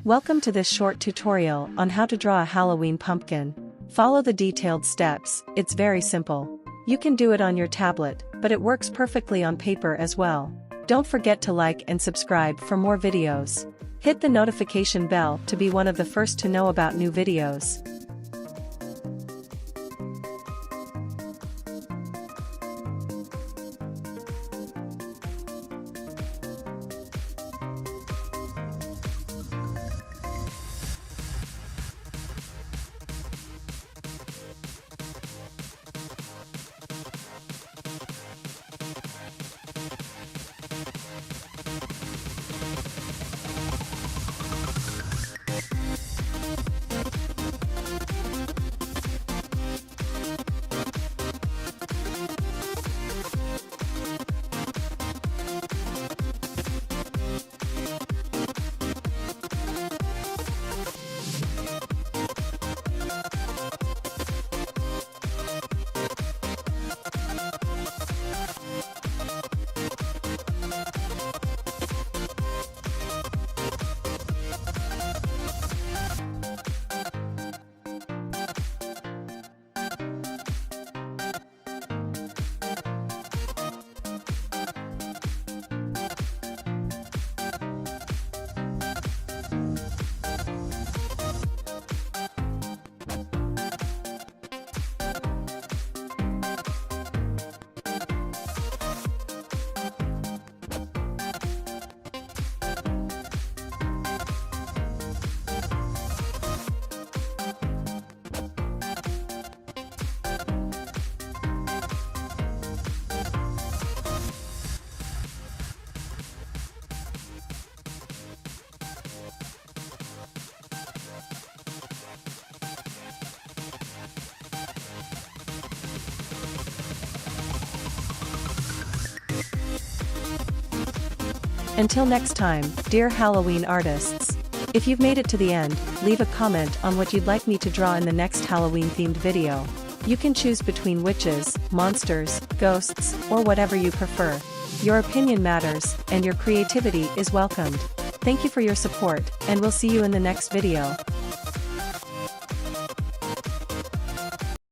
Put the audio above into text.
Welcome to this short tutorial on how to draw a Halloween pumpkin. Follow the detailed steps, it's very simple. You can do it on your tablet, but it works perfectly on paper as well. Don't forget to like and subscribe for more videos. Hit the notification bell to be one of the first to know about new videos. Until next time, dear Halloween artists. If you've made it to the end, leave a comment on what you'd like me to draw in the next Halloween-themed video. You can choose between witches, monsters, ghosts, or whatever you prefer. Your opinion matters, and your creativity is welcomed. Thank you for your support, and we'll see you in the next video.